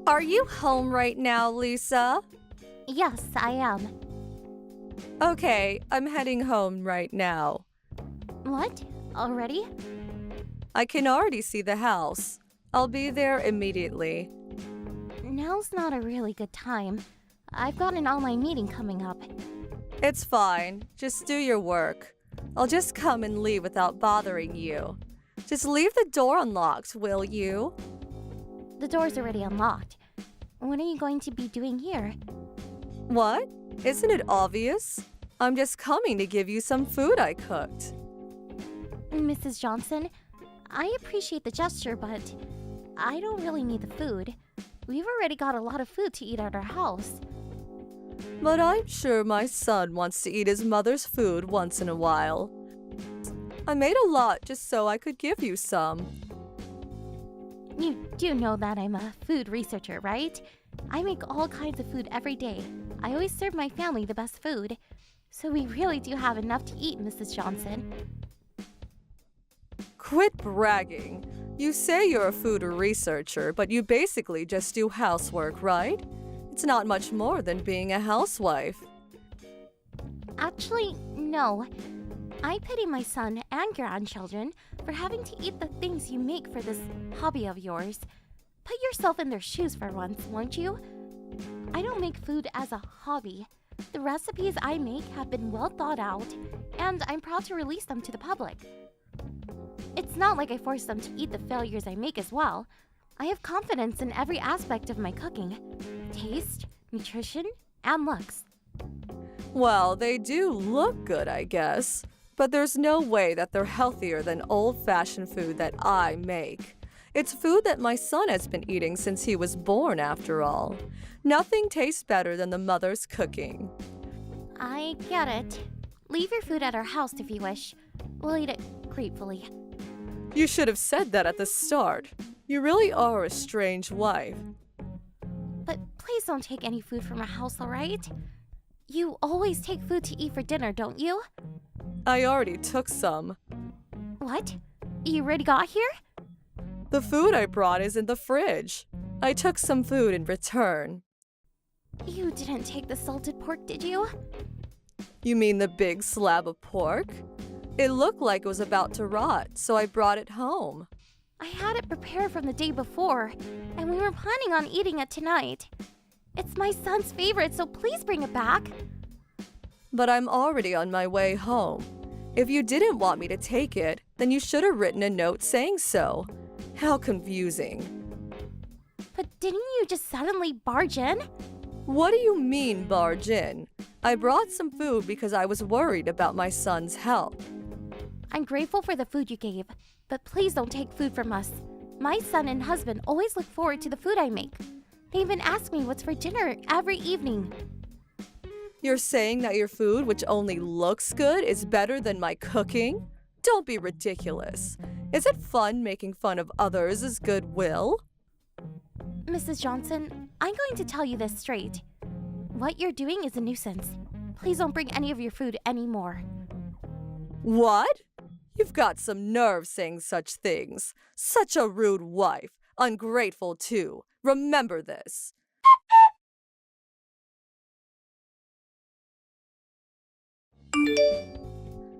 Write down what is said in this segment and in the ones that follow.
Are you home right now, Lisa? Yes, I am. Okay, I'm heading home right now. What? Already? I can already see the house. I'll be there immediately. Now's not a really good time. I've got an online meeting coming up. It's fine. Just do your work. I'll just come and leave without bothering you. Just leave the door unlocked, will you? The door's already unlocked. What are you going to be doing here? What? Isn't it obvious? I'm just coming to give you some food I cooked. Mrs. Johnson, I appreciate the gesture, but I don't really need the food. We've already got a lot of food to eat at our house. But I'm sure my son wants to eat his mother's food once in a while. I made a lot just so I could give you some. You do know that I'm a food researcher, right? I make all kinds of food every day. I always serve my family the best food. So we really do have enough to eat, Mrs. Johnson. Quit bragging. You say you're a food researcher, but you basically just do housework, right? It's not much more than being a housewife. Actually, no. I pity my son and grandchildren for having to eat the things you make for this hobby of yours. Put yourself in their shoes for once, won't you? I don't make food as a hobby. The recipes I make have been well thought out, and I'm proud to release them to the public. It's not like I force them to eat the failures I make as well. I have confidence in every aspect of my cooking: taste, nutrition, and looks. Well, they do look good, I guess. But there's no way that they're healthier than old-fashioned food that I make. It's food that my son has been eating since he was born, after all. Nothing tastes better than the mother's cooking. I get it. Leave your food at our house if you wish. We'll eat it gratefully. You should have said that at the start. You really are a strange wife. But please don't take any food from our house, alright? You always take food to eat for dinner, don't you? I already took some. What? You already got here? The food I brought is in the fridge. I took some food in return. You didn't take the salted pork, did you? You mean the big slab of pork? It looked like it was about to rot, so I brought it home. I had it prepared from the day before, and we were planning on eating it tonight. It's my son's favorite, so please bring it back. But I'm already on my way home. If you didn't want me to take it, then you should have written a note saying so. How confusing. But didn't you just suddenly barge in? What do you mean, barge in? I brought some food because I was worried about my son's health. I'm grateful for the food you gave, but please don't take food from us. My son and husband always look forward to the food I make. They even ask me what's for dinner every evening. You're saying that your food, which only looks good, is better than my cooking? Don't be ridiculous. Is it fun making fun of others' goodwill? Mrs. Johnson, I'm going to tell you this straight. What you're doing is a nuisance. Please don't bring any of your food anymore. What? You've got some nerve saying such things. Such a rude wife. Ungrateful, too. Remember this.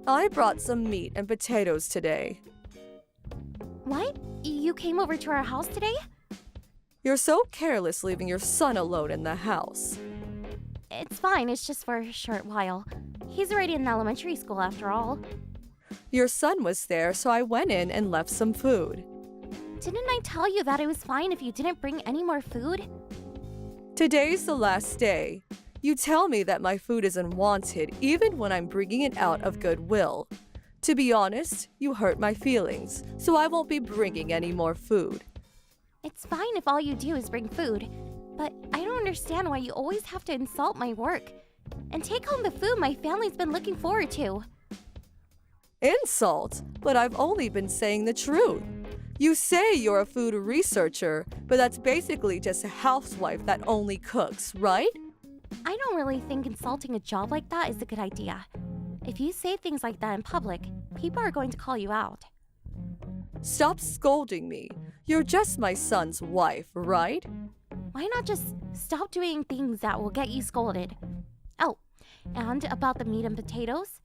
I brought some meat and potatoes today. What? You came over to our house today? You're so careless leaving your son alone in the house. It's fine, it's just for a short while. He's already in elementary school after all. Your son was there, so I went in and left some food. Didn't I tell you that it was fine if you didn't bring any more food? Today's the last day. You tell me that my food is unwanted even when I'm bringing it out of goodwill. To be honest, you hurt my feelings, so I won't be bringing any more food. It's fine if all you do is bring food, but I don't understand why you always have to insult my work and take home the food my family's been looking forward to. Insult? But I've only been saying the truth. You say you're a food researcher, but that's basically just a housewife that only cooks, right? I don't really think insulting a job like that is a good idea. If you say things like that in public, people are going to call you out. Stop scolding me. You're just my son's wife, right? Why not just stop doing things that will get you scolded? Oh, and about the meat and potatoes?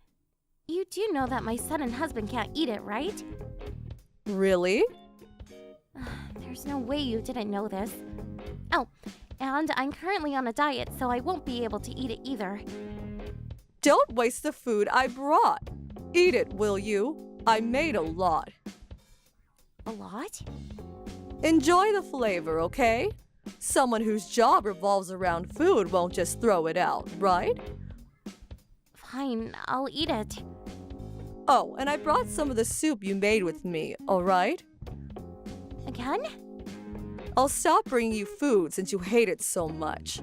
You do know that my son and husband can't eat it, right? Really? There's no way you didn't know this. Oh, and I'm currently on a diet, so I won't be able to eat it either. Don't waste the food I brought. Eat it, will you? I made a lot. A lot? Enjoy the flavor, okay? Someone whose job revolves around food won't just throw it out, right? Fine, I'll eat it. Oh, and I brought some of the soup you made with me, all right? Again? I'll stop bringing you food since you hate it so much.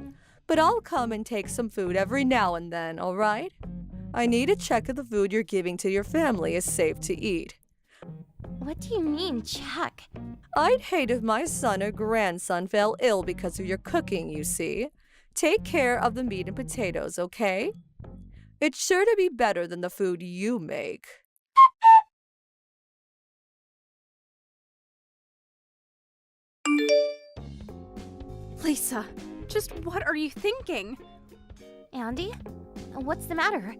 But I'll come and take some food every now and then, all right? I need to check if the food you're giving to your family is safe to eat. What do you mean, check? I'd hate if my son or grandson fell ill because of your cooking, you see. Take care of the meat and potatoes, okay? It's sure to be better than the food you make. Lisa, just what are you thinking? Andy? What's the matter?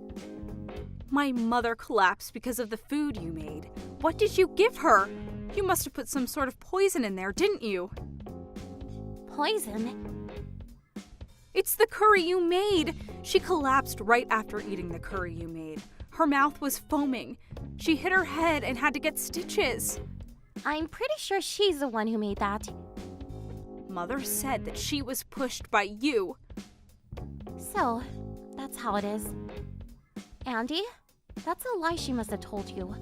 My mother collapsed because of the food you made. What did you give her? You must have put some sort of poison in there, didn't you? Poison? It's the curry you made. She collapsed right after eating the curry you made. Her mouth was foaming. She hit her head and had to get stitches. I'm pretty sure she's the one who made that. Mother said that she was pushed by you. So, that's how it is. Andy? That's a lie she must have told you.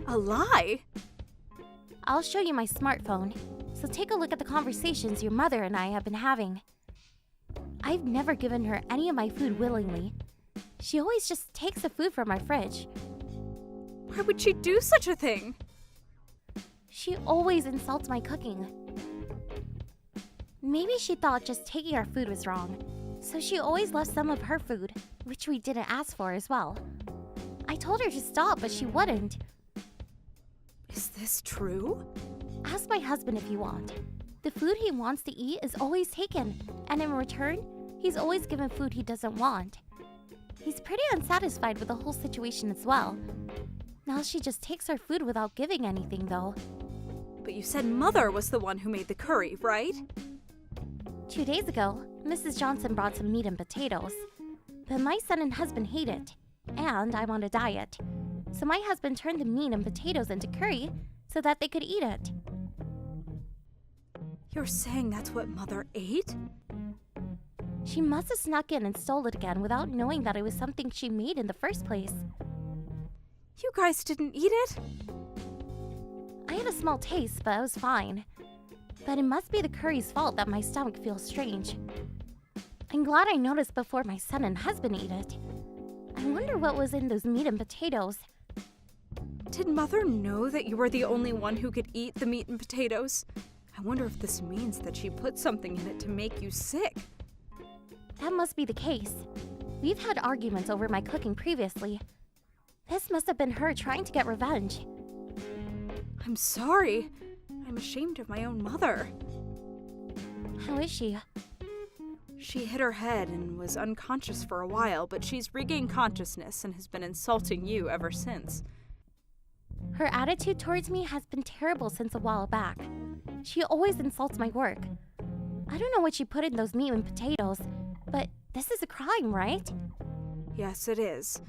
A lie? I'll show you my smartphone, so take a look at the conversations your mother and I have been having. I've never given her any of my food willingly. She always just takes the food from our fridge. Why would she do such a thing? She always insults my cooking. Maybe she thought just taking our food was wrong, so she always left some of her food, which we didn't ask for as well. I told her to stop, but she wouldn't. Is this true? Ask my husband if you want. The food he wants to eat is always taken, and in return, he's always given food he doesn't want. He's pretty unsatisfied with the whole situation as well. Now she just takes our food without giving anything, though. But you said Mother was the one who made the curry, right? 2 days ago, Mrs. Johnson brought some meat and potatoes. But my son and husband hate it, and I'm on a diet. So my husband turned the meat and potatoes into curry so that they could eat it. You're saying that's what Mother ate? She must have snuck in and stole it again without knowing that it was something she made in the first place. You guys didn't eat it? I had a small taste, but I was fine. But it must be the curry's fault that my stomach feels strange. I'm glad I noticed before my son and husband ate it. I wonder what was in those meat and potatoes. Did Mother know that you were the only one who could eat the meat and potatoes? I wonder if this means that she put something in it to make you sick. That must be the case. We've had arguments over my cooking previously. This must have been her trying to get revenge. I'm sorry. I'm ashamed of my own mother. How is she? She hit her head and was unconscious for a while, but she's regained consciousness and has been insulting you ever since. Her attitude towards me has been terrible since a while back. She always insults my work. I don't know what she put in those meat and potatoes, but this is a crime, right? Yes, it is.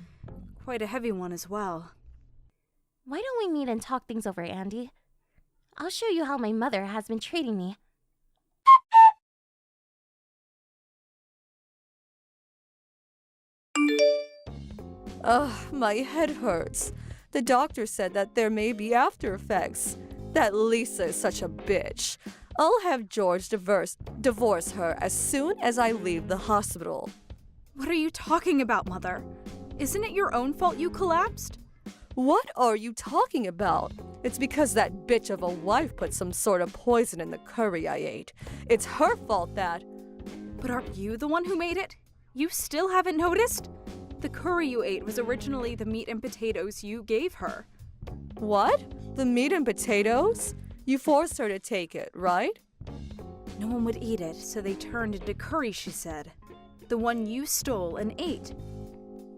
Quite a heavy one as well. Why don't we meet and talk things over, Andy? I'll show you how my mother has been treating me. Ugh, my head hurts. The doctor said that there may be after effects. That Lisa is such a bitch. I'll have George divorce her as soon as I leave the hospital. What are you talking about, Mother? Isn't it your own fault you collapsed? What are you talking about? It's because that bitch of a wife put some sort of poison in the curry I ate. It's her fault that... But aren't you the one who made it? You still haven't noticed? The curry you ate was originally the meat and potatoes you gave her. What? The meat and potatoes? You forced her to take it, right? No one would eat it, so they turned into curry, she said. The one you stole and ate.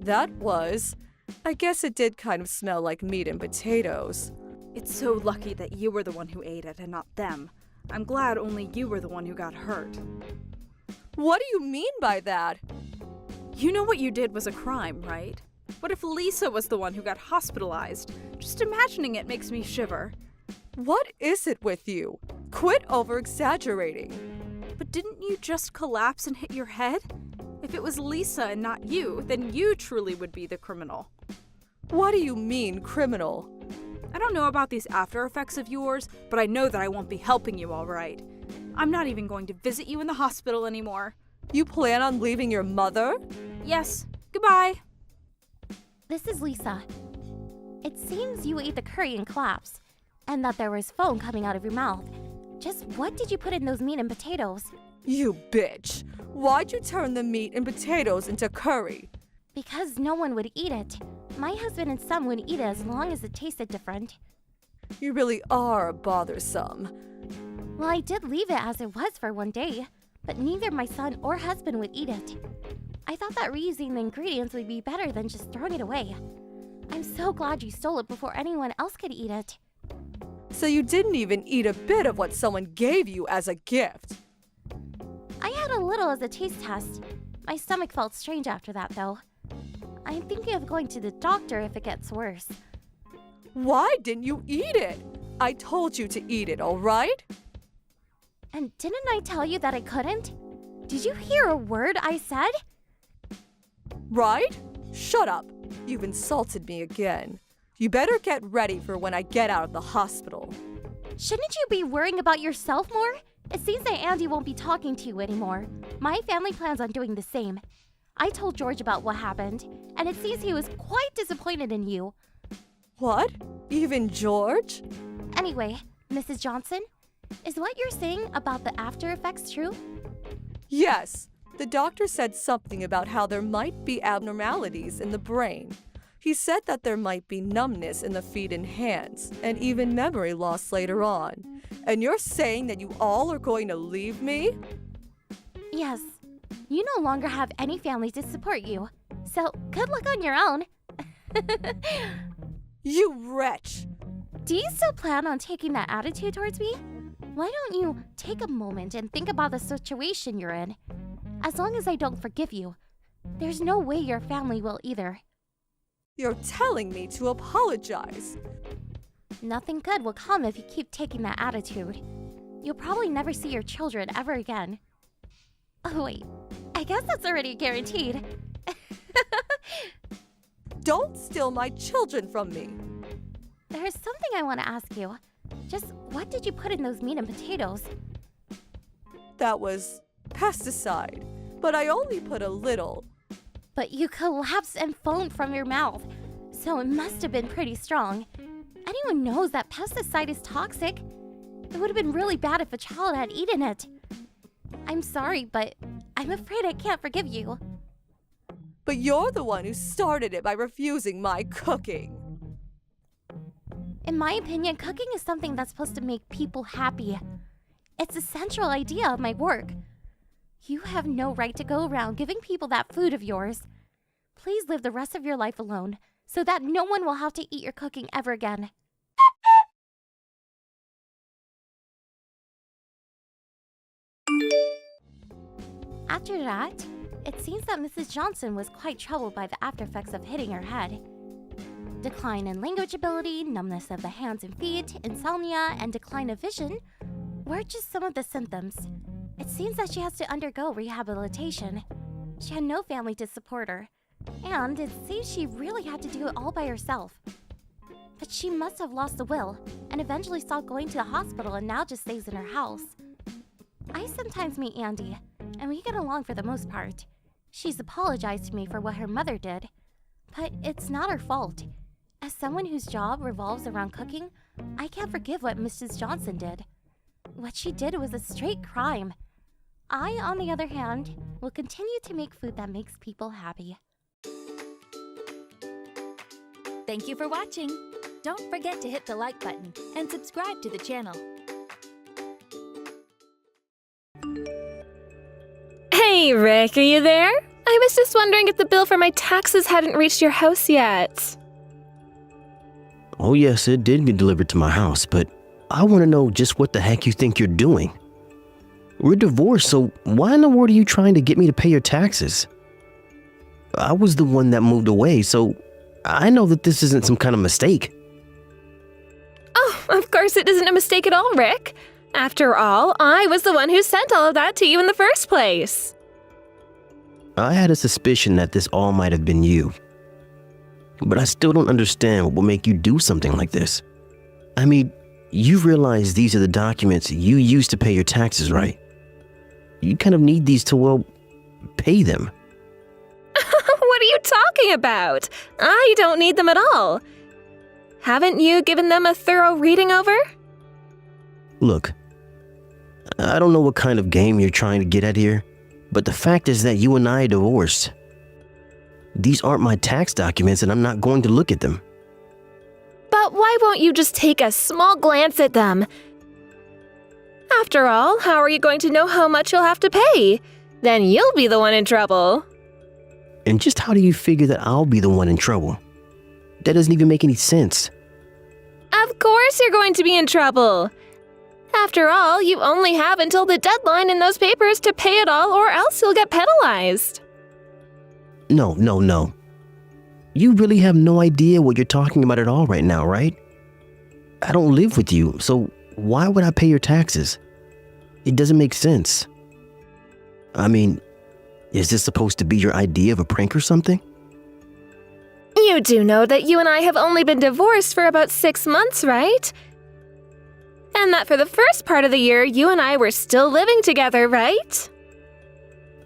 That was. I guess it did kind of smell like meat and potatoes. It's so lucky that you were the one who ate it and not them. I'm glad only you were the one who got hurt. What do you mean by that? You know what you did was a crime, right? What if Lisa was the one who got hospitalized? Just imagining it makes me shiver. What is it with you? Quit over-exaggerating. But didn't you just collapse and hit your head? If it was Lisa and not you, then you truly would be the criminal. What do you mean, criminal? I don't know about these after effects of yours, but I know that I won't be helping you, all right. I'm not even going to visit you in the hospital anymore. You plan on leaving your mother? Yes. Goodbye. This is Lisa. It seems you ate the curry and collapsed, and that there was foam coming out of your mouth. Just what did you put in those meat and potatoes? You bitch. Why'd you turn the meat and potatoes into curry? Because no one would eat it. My husband and son would eat it as long as it tasted different. You really are bothersome. Well, I did leave it as it was for one day, but neither my son or husband would eat it. I thought that reusing the ingredients would be better than just throwing it away. I'm so glad you stole it before anyone else could eat it. So you didn't even eat a bit of what someone gave you as a gift? I had a little as a taste test. My stomach felt strange after that, though. I'm thinking of going to the doctor if it gets worse. Why didn't you eat it? I told you to eat it, all right? And didn't I tell you that I couldn't? Did you hear a word I said? Right? Shut up. You've insulted me again. You better get ready for when I get out of the hospital. Shouldn't you be worrying about yourself more? It seems that Andy won't be talking to you anymore. My family plans on doing the same. I told George about what happened, and it seems he was quite disappointed in you. What? Even George? Anyway, Mrs. Johnson, is what you're saying about the after effects true? Yes. The doctor said something about how there might be abnormalities in the brain. He said that there might be numbness in the feet and hands, and even memory loss later on. And you're saying that you all are going to leave me? Yes. You no longer have any family to support you. So, good luck on your own. You wretch! Do you still plan on taking that attitude towards me? Why don't you take a moment and think about the situation you're in? As long as I don't forgive you, there's no way your family will either. You're telling me to apologize. Nothing good will come if you keep taking that attitude. You'll probably never see your children ever again. Oh wait, I guess that's already guaranteed. Don't steal my children from me. There's something I want to ask you. Just what did you put in those meat and potatoes? That was pesticide, but I only put a little. But you collapsed and foamed from your mouth, so it must have been pretty strong. Anyone knows that pesticide is toxic. It would have been really bad if a child had eaten it. I'm sorry, but I'm afraid I can't forgive you. But you're the one who started it by refusing my cooking. In my opinion, cooking is something that's supposed to make people happy. It's the central idea of my work. You have no right to go around giving people that food of yours. Please live the rest of your life alone, so that no one will have to eat your cooking ever again. After that, it seems that Mrs. Johnson was quite troubled by the aftereffects of hitting her head. Decline in language ability, numbness of the hands and feet, insomnia, and decline of vision were just some of the symptoms. It seems that she has to undergo rehabilitation. She had no family to support her, and it seems she really had to do it all by herself. But she must have lost the will, and eventually stopped going to the hospital and now just stays in her house. I sometimes meet Andy, and we get along for the most part. She's apologized to me for what her mother did, but it's not her fault. As someone whose job revolves around cooking, I can't forgive what Mrs. Johnson did. What she did was a straight crime. I, on the other hand, will continue to make food that makes people happy. Thank you for watching. Don't forget to hit the like button and subscribe to the channel. Hey, Rick, are you there? I was just wondering if the bill for my taxes hadn't reached your house yet. Oh yes, it did get delivered to my house, but I want to know just what the heck you think you're doing. We're divorced, so why in the world are you trying to get me to pay your taxes? I was the one that moved away, so I know that this isn't some kind of mistake. Oh, of course it isn't a mistake at all, Rick. After all, I was the one who sent all of that to you in the first place. I had a suspicion that this all might have been you. But I still don't understand what will make you do something like this. I mean, you realize these are the documents you used to pay your taxes, right? You kind of need these to, well, pay them. What are you talking about? I don't need them at all. Haven't you given them a thorough reading over? Look, I don't know what kind of game you're trying to get at here, but the fact is that you and I are divorced. These aren't my tax documents and I'm not going to look at them. But why won't you just take a small glance at them? After all, how are you going to know how much you'll have to pay? Then you'll be the one in trouble. And just how do you figure that I'll be the one in trouble? That doesn't even make any sense. Of course you're going to be in trouble. After all, you only have until the deadline in those papers to pay it all, or else you'll get penalized. No. You really have no idea what you're talking about at all right now, right? I don't live with you, so why would I pay your taxes? It doesn't make sense. I mean, is this supposed to be your idea of a prank or something? You do know that you and I have only been divorced for about 6 months, right? And that for the first part of the year, you and I were still living together, right?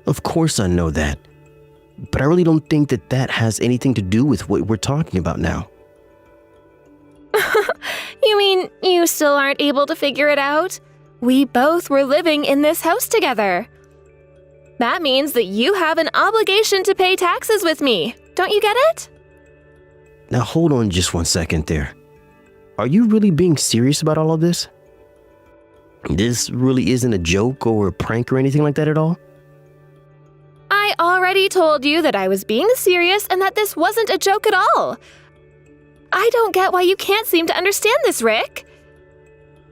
Of course I know that. But I really don't think that that has anything to do with what we're talking about now. You mean you still aren't able to figure it out? We both were living in this house together. That means that you have an obligation to pay taxes with me. Don't you get it? Now hold on just 1 second there. Are you really being serious about all of this? This really isn't a joke or a prank or anything like that at all? I already told you that I was being serious and that this wasn't a joke at all. I don't get why you can't seem to understand this, Rick.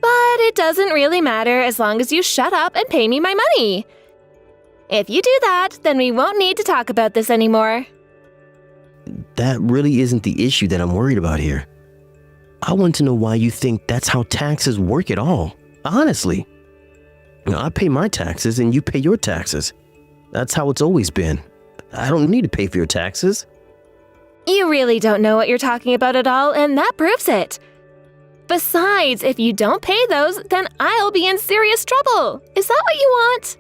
But it doesn't really matter as long as you shut up and pay me my money. If you do that, then we won't need to talk about this anymore. That really isn't the issue that I'm worried about here. I want to know why you think that's how taxes work at all. Honestly. I pay my taxes and you pay your taxes. That's how it's always been. I don't need to pay for your taxes. You really don't know what you're talking about at all, and that proves it. Besides, if you don't pay those, then I'll be in serious trouble. Is that what you want?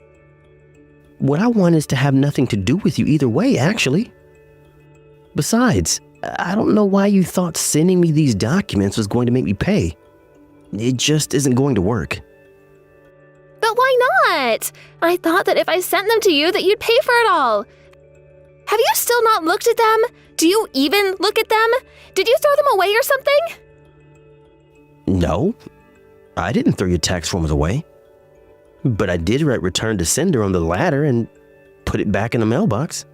What I want is to have nothing to do with you either way, actually. Besides, I don't know why you thought sending me these documents was going to make me pay. It just isn't going to work. But why not? I thought that if I sent them to you that you'd pay for it all. Have you still not looked at them? Do you even look at them? Did you throw them away or something? No, I didn't throw your tax forms away. But I did write return to sender on the ladder and put it back in the mailbox.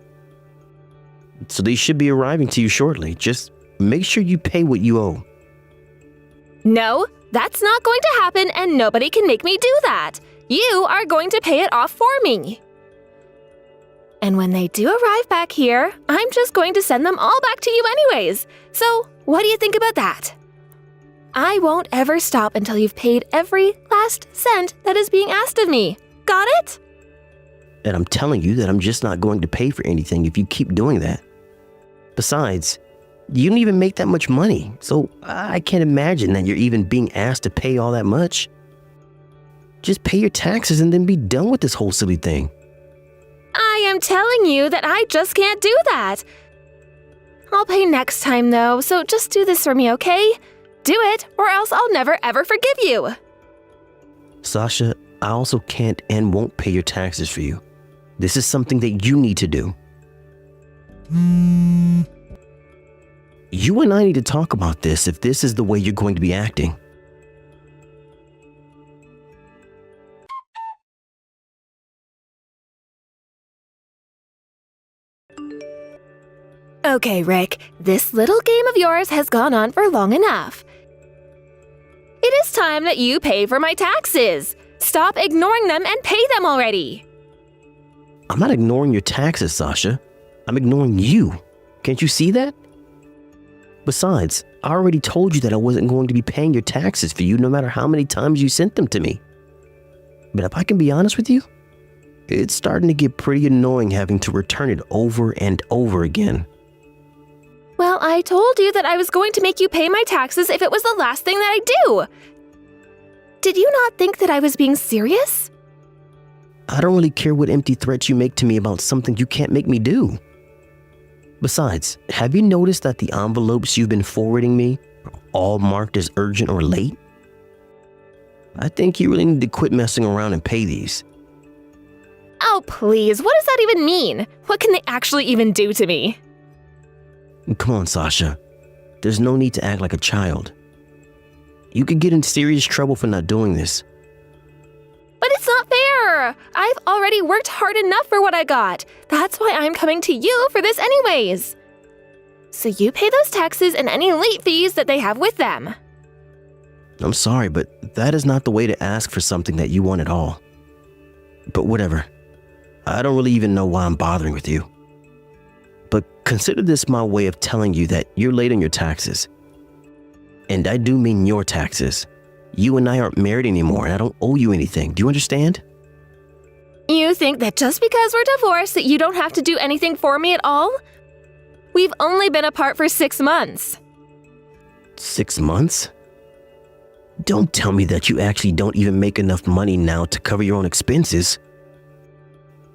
So they should be arriving to you shortly. Just make sure you pay what you owe. No, that's not going to happen and nobody can make me do that. You are going to pay it off for me. And when they do arrive back here, I'm just going to send them all back to you anyways. So, what do you think about that? I won't ever stop until you've paid every last cent that is being asked of me. Got it? And I'm telling you that I'm just not going to pay for anything if you keep doing that. Besides, you don't even make that much money, so I can't imagine that you're even being asked to pay all that much. Just pay your taxes and then be done with this whole silly thing. I am telling you that I just can't do that. I'll pay next time though, so just do this for me, okay? Do it, or else I'll never ever forgive you. Sasha, I also can't and won't pay your taxes for you. This is something that you need to do. You and I need to talk about this if this is the way you're going to be acting. Okay, Rick, this little game of yours has gone on for long enough. It is time that you pay for my taxes. Stop ignoring them and pay them already. I'm not ignoring your taxes, Sasha. I'm ignoring you. Can't you see that? Besides, I already told you that I wasn't going to be paying your taxes for you no matter how many times you sent them to me. But if I can be honest with you, it's starting to get pretty annoying having to return it over and over again. Well, I told you that I was going to make you pay my taxes if it was the last thing that I do. Did you not think that I was being serious? I don't really care what empty threats you make to me about something you can't make me do. Besides, have you noticed that the envelopes you've been forwarding me are all marked as urgent or late? I think you really need to quit messing around and pay these. Oh, please, what does that even mean? What can they actually even do to me? Come on, Sasha. There's no need to act like a child. You could get in serious trouble for not doing this. But it's not fair! I've already worked hard enough for what I got. That's why I'm coming to you for this anyways. So you pay those taxes and any late fees that they have with them. I'm sorry, but that is not the way to ask for something that you want at all. But whatever. I don't really even know why I'm bothering with you. But consider this my way of telling you that you're late on your taxes. And I do mean your taxes. You and I aren't married anymore, and I don't owe you anything. Do you understand? You think that just because we're divorced that you don't have to do anything for me at all? We've only been apart for 6 months. 6 months? Don't tell me that you actually don't even make enough money now to cover your own expenses.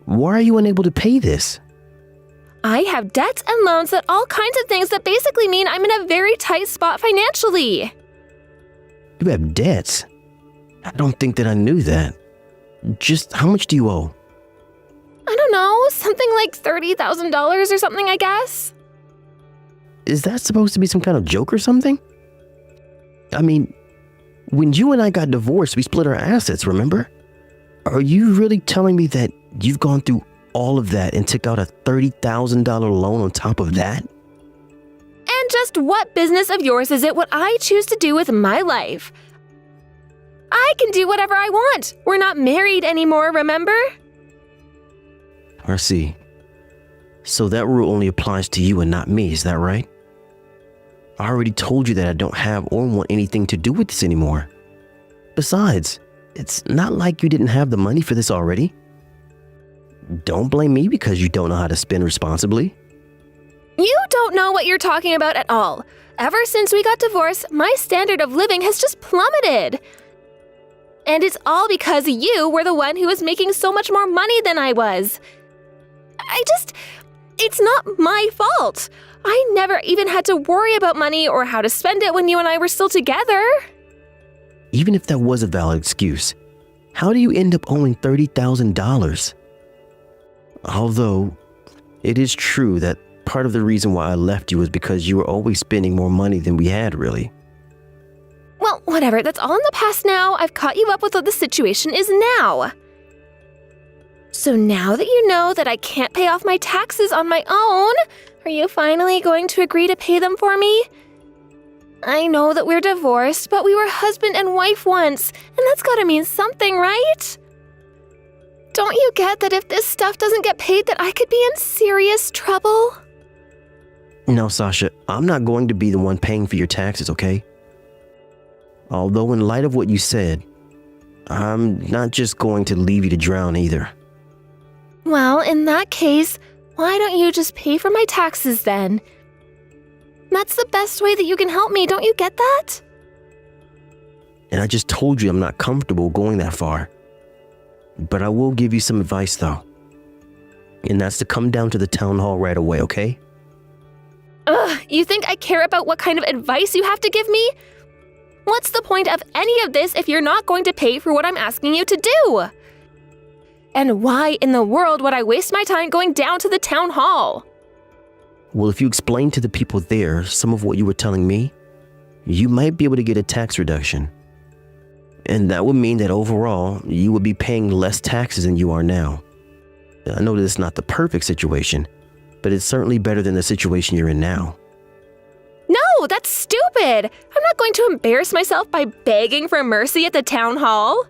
Why are you unable to pay this? I have debts and loans and all kinds of things that basically mean I'm in a very tight spot financially. You have debts? I don't think that I knew that. Just how much do you owe? I don't know, something like $30,000 or something, I guess. Is that supposed to be some kind of joke or something? I mean, when you and I got divorced, we split our assets, remember? Are you really telling me that you've gone through all of that and took out a $30,000 loan on top of that? And just what business of yours is it what I choose to do with my life? I can do whatever I want. We're not married anymore, remember? I see. So that rule only applies to you and not me, is that right? I already told you that I don't have or want anything to do with this anymore. Besides, it's not like you didn't have the money for this already. Don't blame me because you don't know how to spend responsibly. You don't know what you're talking about at all. Ever since we got divorced, my standard of living has just plummeted. And it's all because you were the one who was making so much more money than I was. It's not my fault. I never even had to worry about money or how to spend it when you and I were still together. Even if that was a valid excuse, how do you end up owing $30,000? Although, it is true that part of the reason why I left you was because you were always spending more money than we had, really. Well, whatever, that's all in the past now. I've caught you up with what the situation is now. So now that you know that I can't pay off my taxes on my own, are you finally going to agree to pay them for me? I know that we're divorced, but we were husband and wife once, and that's gotta mean something, right? Don't you get that if this stuff doesn't get paid that I could be in serious trouble? No, Sasha, I'm not going to be the one paying for your taxes, okay? Although in light of what you said, I'm not just going to leave you to drown either. Well, in that case, why don't you just pay for my taxes then? That's the best way that you can help me, don't you get that? And I just told you I'm not comfortable going that far. But I will give you some advice though. And that's to come down to the town hall right away, okay? Ugh, you think I care about what kind of advice you have to give me? What's the point of any of this if you're not going to pay for what I'm asking you to do? And why in the world would I waste my time going down to the town hall? Well, if you explain to the people there some of what you were telling me, you might be able to get a tax reduction. And that would mean that overall, you would be paying less taxes than you are now. I know that it's not the perfect situation, but it's certainly better than the situation you're in now. No, that's stupid! I'm not going to embarrass myself by begging for mercy at the town hall.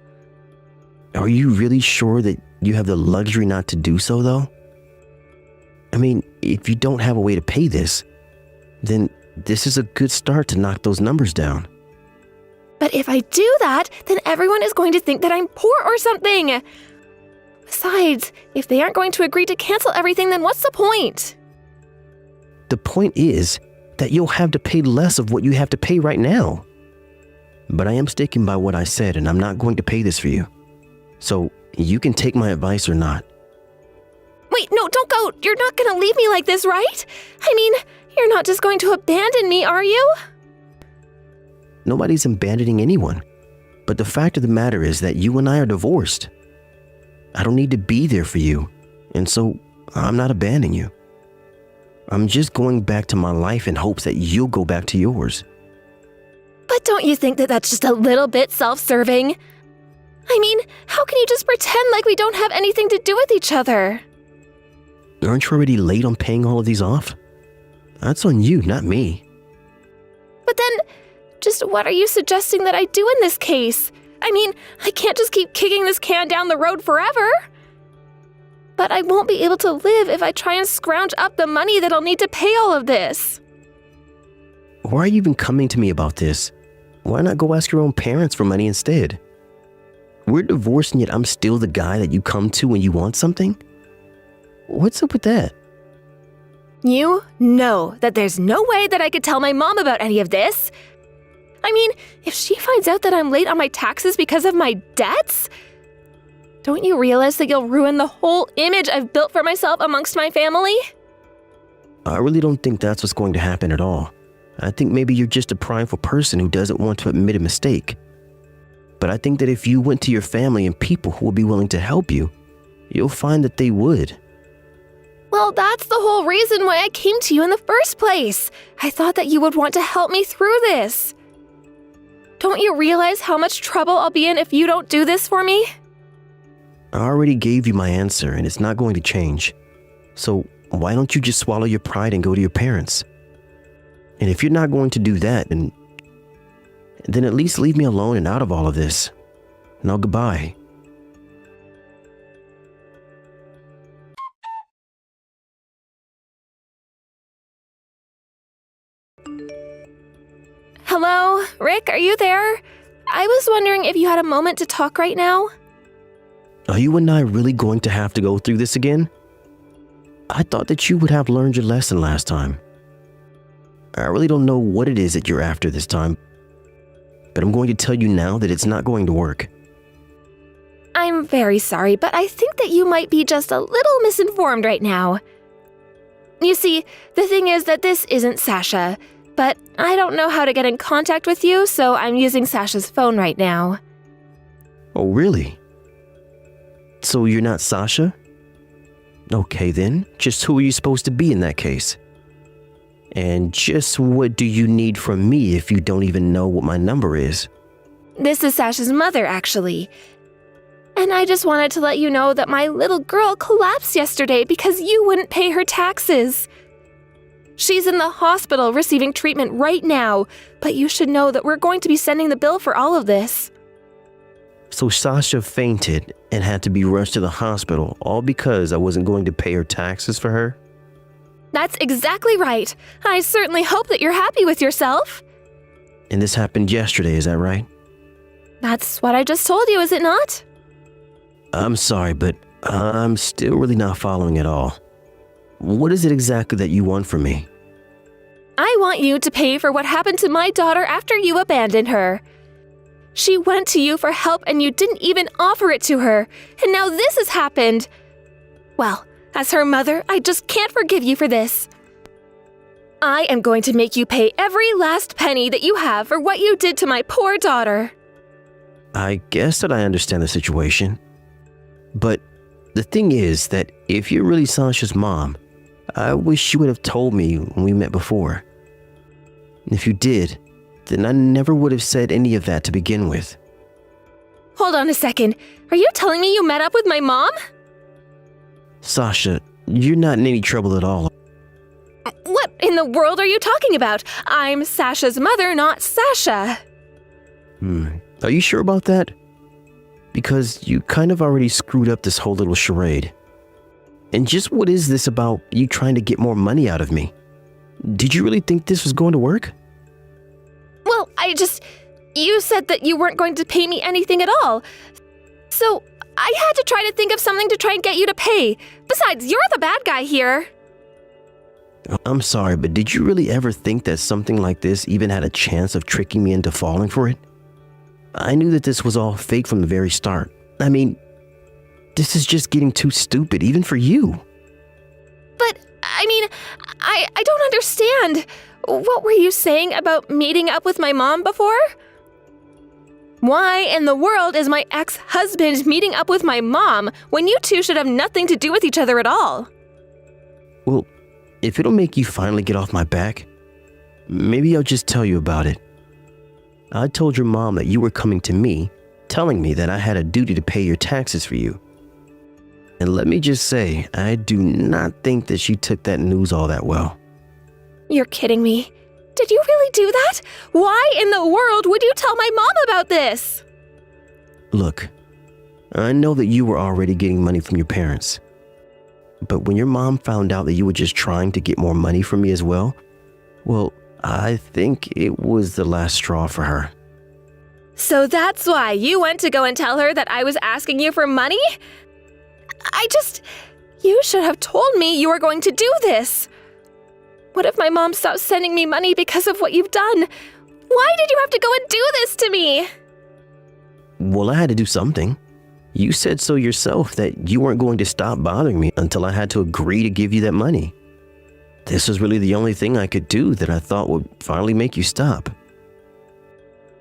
Are you really sure that you have the luxury not to do so, though? I mean, if you don't have a way to pay this, then this is a good start to knock those numbers down. But if I do that, then everyone is going to think that I'm poor or something. Besides, if they aren't going to agree to cancel everything, then what's the point? The point is that you'll have to pay less of what you have to pay right now. But I am sticking by what I said, and I'm not going to pay this for you. So you can take my advice or not. Wait, no, don't go. You're not going to leave me like this, right? I mean, you're not just going to abandon me, are you? Nobody's abandoning anyone. But the fact of the matter is that you and I are divorced. I don't need to be there for you, and so I'm not abandoning you. I'm just going back to my life in hopes that you'll go back to yours. But don't you think that that's just a little bit self-serving? I mean, how can you just pretend like we don't have anything to do with each other? Aren't you already late on paying all of these off? That's on you, not me. But then, just what are you suggesting that I do in this case? I mean, I can't just keep kicking this can down the road forever. But I won't be able to live if I try and scrounge up the money that I'll need to pay all of this. Why are you even coming to me about this? Why not go ask your own parents for money instead? We're divorced and yet I'm still the guy that you come to when you want something? What's up with that? You know that there's no way that I could tell my mom about any of this. I mean, if she finds out that I'm late on my taxes because of my debts, don't you realize that you'll ruin the whole image I've built for myself amongst my family? I really don't think that's what's going to happen at all. I think maybe you're just a prideful person who doesn't want to admit a mistake. But I think that if you went to your family and people who will be willing to help you, you'll find that they would. Well, that's the whole reason why I came to you in the first place. I thought that you would want to help me through this. Don't you realize how much trouble I'll be in if you don't do this for me? I already gave you my answer and it's not going to change. So why don't you just swallow your pride and go to your parents? And if you're not going to do that, then at least leave me alone and out of all of this. Now goodbye. Hello, Rick, are you there? I was wondering if you had a moment to talk right now. Are you and I really going to have to go through this again? I thought that you would have learned your lesson last time. I really don't know what it is that you're after this time, but I'm going to tell you now that it's not going to work. I'm very sorry, but I think that you might be just a little misinformed right now. You see, the thing is that this isn't Sasha, but I don't know how to get in contact with you, so I'm using Sasha's phone right now. Oh, really? So you're not Sasha? Okay then, just who are you supposed to be in that case? And just what do you need from me if you don't even know what my number is? This is Sasha's mother, actually. And I just wanted to let you know that my little girl collapsed yesterday because you wouldn't pay her taxes. She's in the hospital receiving treatment right now, but you should know that we're going to be sending the bill for all of this. So Sasha fainted and had to be rushed to the hospital, all because I wasn't going to pay her taxes for her? That's exactly right. I certainly hope that you're happy with yourself. And this happened yesterday, is that right? That's what I just told you, is it not? I'm sorry, but I'm still really not following at all. What is it exactly that you want from me? I want you to pay for what happened to my daughter after you abandoned her. She went to you for help and you didn't even offer it to her, and now this has happened. Well, as her mother, I just can't forgive you for this. I am going to make you pay every last penny that you have for what you did to my poor daughter. I guess that I understand the situation. But the thing is that if you're really Sasha's mom, I wish you would have told me when we met before. If you did, then I never would have said any of that to begin with. Hold on a second. Are you telling me you met up with my mom? Sasha, you're not in any trouble at all. What in the world are you talking about? I'm Sasha's mother, not Sasha. Are you sure about that? Because you kind of already screwed up this whole little charade. And just what is this about you trying to get more money out of me? Did you really think this was going to work? Well, you said that you weren't going to pay me anything at all. So I had to try to think of something to try and get you to pay. Besides, you're the bad guy here. I'm sorry, but did you really ever think that something like this even had a chance of tricking me into falling for it? I knew that this was all fake from the very start. I mean, this is just getting too stupid, even for you. But, I don't understand. What were you saying about meeting up with my mom before? Why in the world is my ex-husband meeting up with my mom when you two should have nothing to do with each other at all? Well, if it'll make you finally get off my back, maybe I'll just tell you about it. I told your mom that you were coming to me, telling me that I had a duty to pay your taxes for you. And let me just say, I do not think that she took that news all that well. You're kidding me. Did you really do that? Why in the world would you tell my mom about this? Look, I know that you were already getting money from your parents. But when your mom found out that you were just trying to get more money from me as well, well, I think it was the last straw for her. So that's why you went to go and tell her that I was asking you for money? You should have told me you were going to do this. What if my mom stopped sending me money because of what you've done? Why did you have to go and do this to me? Well, I had to do something. You said so yourself that you weren't going to stop bothering me until I had to agree to give you that money. This was really the only thing I could do that I thought would finally make you stop.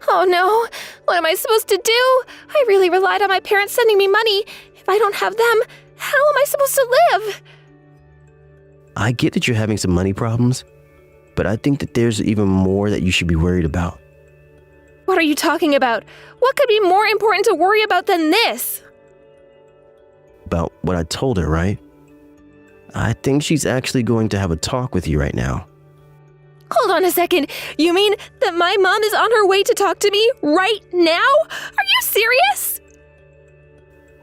Oh no, what am I supposed to do? I really relied on my parents sending me money. If I don't have them, how am I supposed to live? I get that you're having some money problems, but I think that there's even more that you should be worried about. What are you talking about? What could be more important to worry about than this? About what I told her, right? I think she's actually going to have a talk with you right now. Hold on a second. You mean that my mom is on her way to talk to me right now? Are you serious?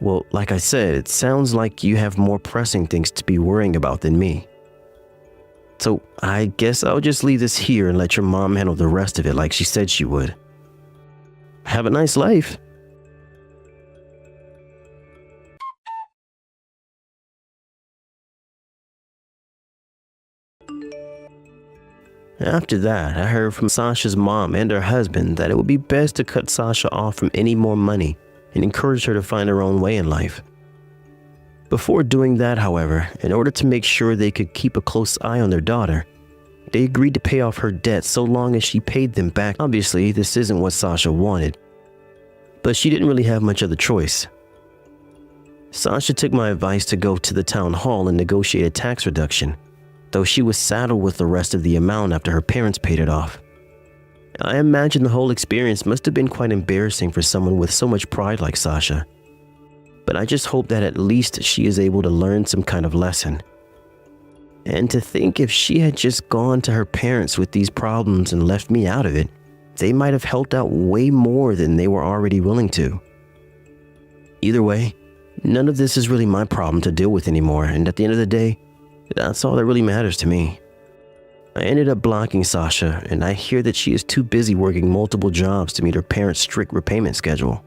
Well, like I said, it sounds like you have more pressing things to be worrying about than me. So I guess I'll just leave this here and let your mom handle the rest of it like she said she would. Have a nice life. After that, I heard from Sasha's mom and her husband that it would be best to cut Sasha off from any more money and encourage her to find her own way in life. Before doing that, however, in order to make sure they could keep a close eye on their daughter, they agreed to pay off her debts so long as she paid them back. Obviously, this isn't what Sasha wanted, but she didn't really have much other choice. Sasha took my advice to go to the town hall and negotiate a tax reduction, though she was saddled with the rest of the amount after her parents paid it off. I imagine the whole experience must have been quite embarrassing for someone with so much pride like Sasha. But I just hope that at least she is able to learn some kind of lesson. And to think if she had just gone to her parents with these problems and left me out of it, they might have helped out way more than they were already willing to. Either way, none of this is really my problem to deal with anymore, and at the end of the day, that's all that really matters to me. I ended up blocking Sasha, and I hear that she is too busy working multiple jobs to meet her parents' strict repayment schedule.